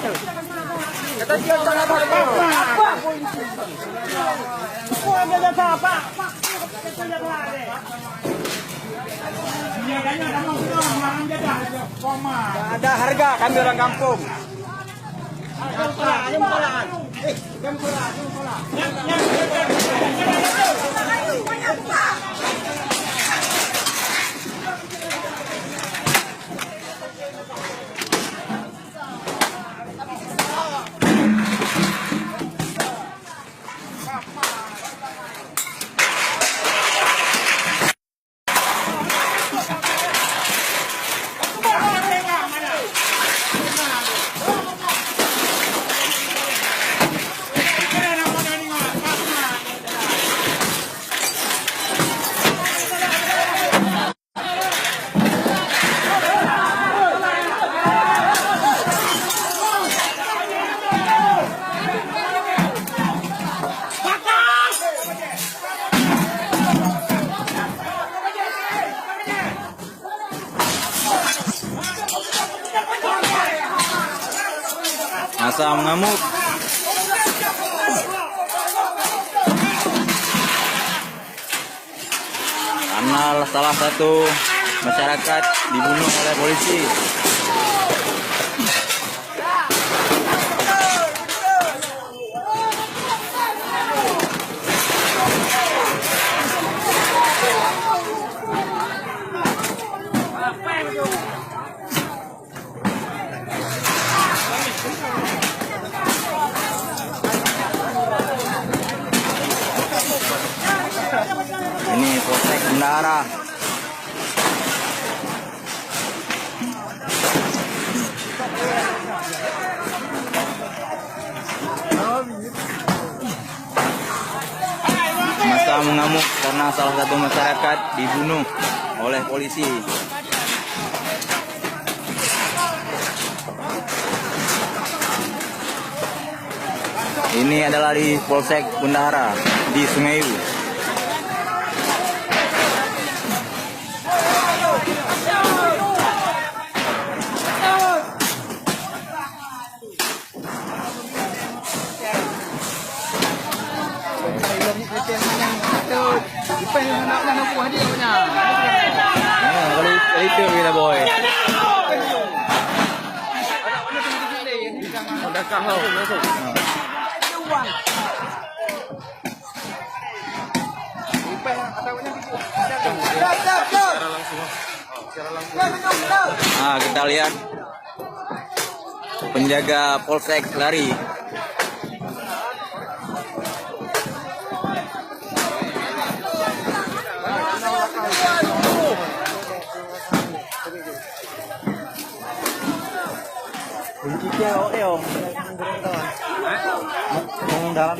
Kata dia tak apa. Apa polisi? Kau ada data apa? Kata dia tak ada. Dia tanya kamu sudah orang jadah koma. Ada harga kami orang kampung. Jam kolaan. Jam kolaan. Masa mengamuk. Karena salah satu masyarakat dibunuh oleh polisi. Ini Polsek Bendahara. Masa mengamuk karena salah satu masyarakat dibunuh oleh polisi. Ini adalah di Polsek Bendahara di Sungai Ibu. Kalau itu kita boy. Ada kahau masuk. Nah, kita lihat penjaga polsek lari. Kuncinya oh, ngomong dalam.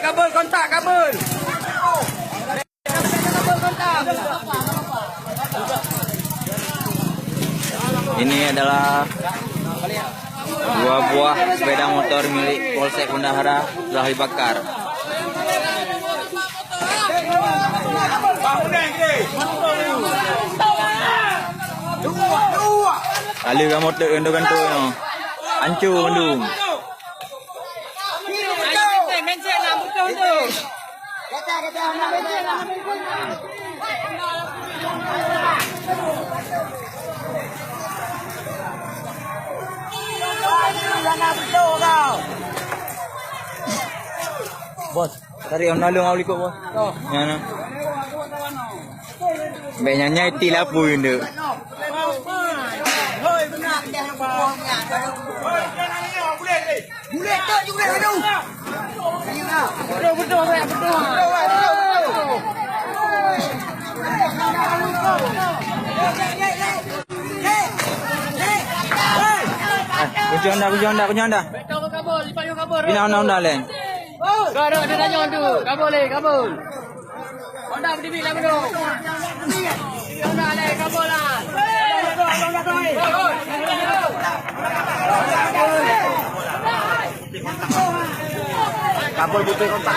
Kabel kontak kabel. Ini adalah dua buah sepeda motor milik Polsek Bendahara telah dibakar. Kali kamu motor gantu no. Hancur mendung. Mencet lah betul tu. Kata mencet lah. Bos, tadi om nalung awak ikut bos. Mana? Banyak itu lah pun tu. Hoi benar dia nak buang ni. Hoi jangan ni boleh ni. Boleh tu juga tu. Betul betul. Kunci anda. Betul kabul, lipat yo kabul. Bina anda lain. Kau ada dia tanya tu. Kabul. Honda berdiri lah betul. Honda le kabul lah. Kabel butuh kontak.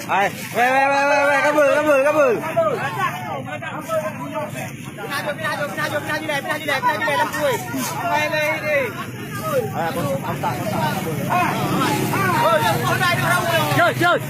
Hai, weh, kabul. Pindah lampu. Weh. Kontak. Jod.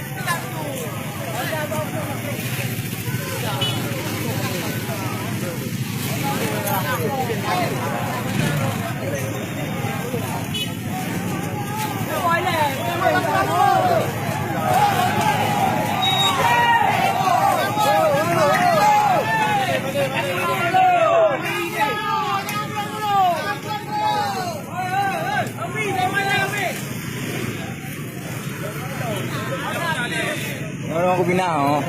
Orang aku bina oh.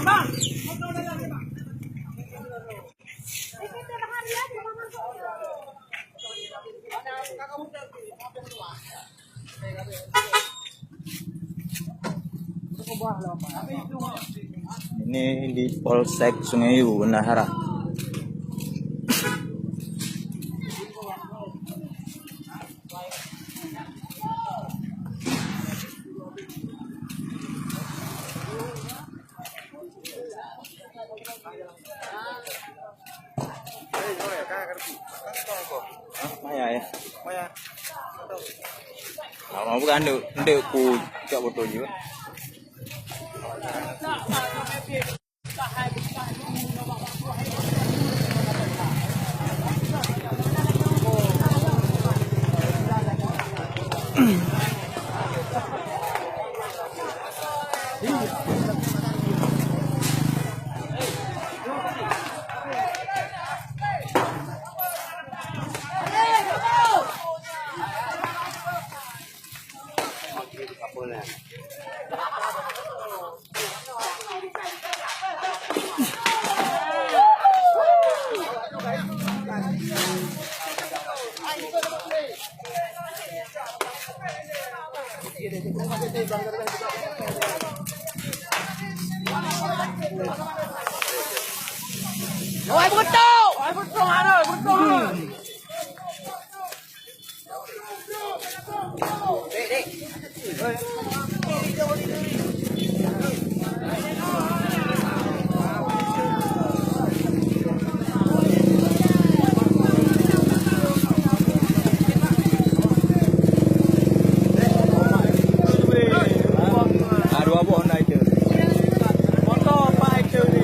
Bang. Ini di Polsek Sungayu Bendahara. Maya ya. Mau bukan ndek ku cak botol juga. Oi, betul ada, betul. Aduh apa Honda itu? Motor apa itu ni?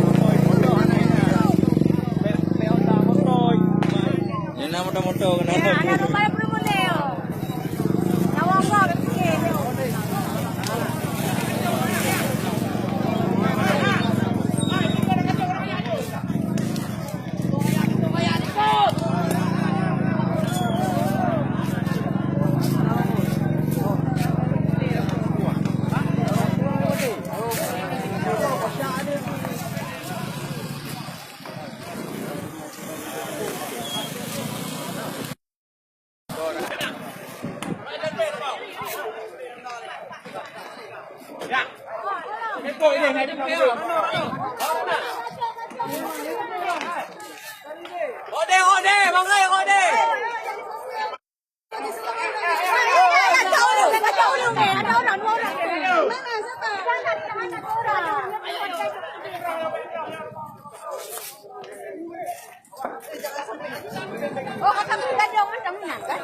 Oh, kakak gadong macam mana kan?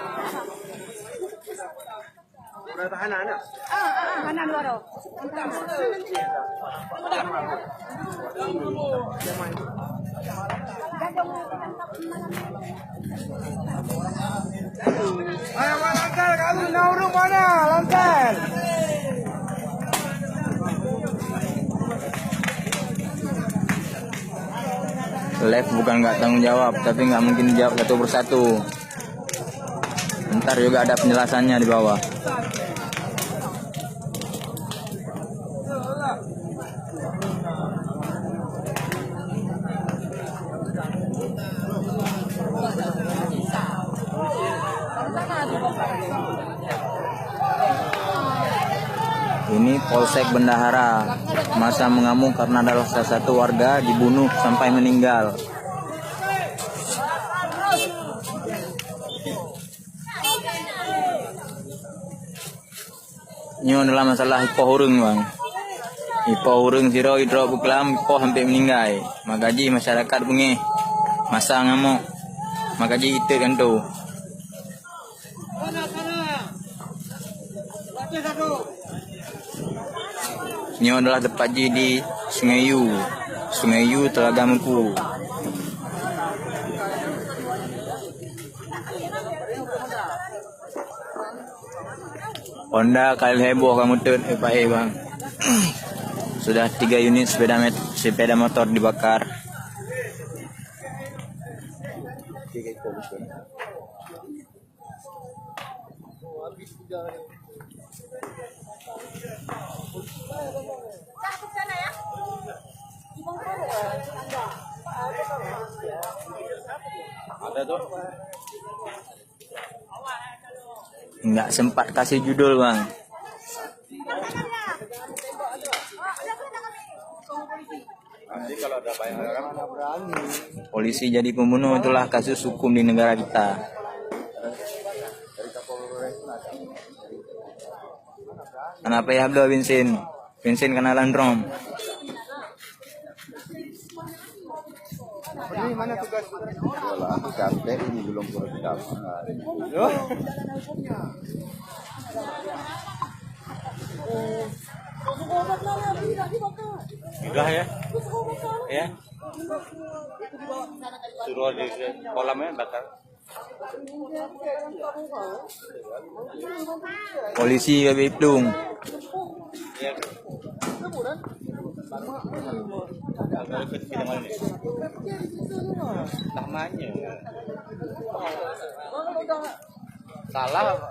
Tahanan ya? Kanan baru. Ayo lancar, kamu naurung mana? Lancar. Live bukan nggak tanggung jawab, tapi nggak mungkin dijawab satu persatu. Ntar juga ada penjelasannya di bawah. Ini Polsek Bendahara. Masa mengamuk karena adalah salah satu warga dibunuh sampai meninggal. Ini adalah masalah hipo hurung, bang. Hipo hurung siro hidro buklam hipo hampir meninggal. Magaji masyarakat bungi masa ngamuk. Magaji itu kan tuh. Ini adalah tempat di Sungai Yu, Telaga Mengku. Honda kali heboh kamu tuh, bang. Sudah 3 unit sepeda motor dibakar. Cakap sana ya. Ada tuh. Nggak sempat kasih judul, bang. Nanti kalau ada banyak orang mana berani. Polisi jadi pembunuh, itulah kasus hukum di negara kita. Kenapa ya hablo bensin? Bensin kenalan rom. Ini mana tugas? Kalau aku capek ini belum pernah didapat. Sudah ya? Ya. Suruh di kolamnya bakar. Polisi ke Biptung. Namanya salah.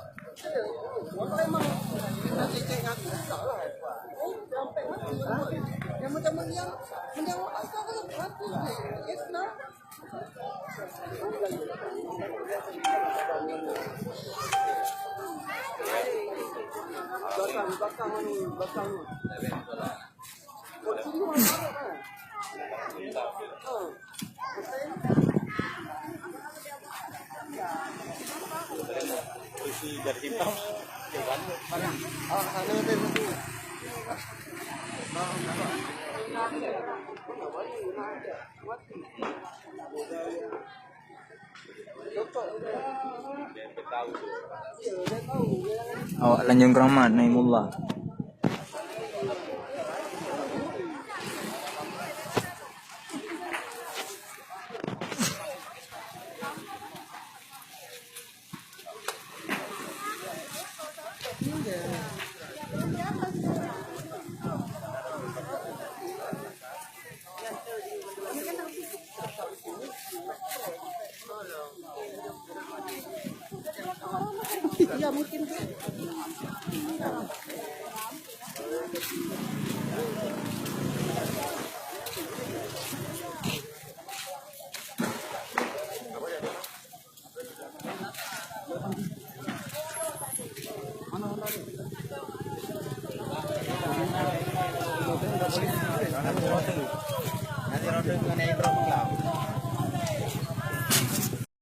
Awak Lanjung Keramat Naimullah. Ya mungkin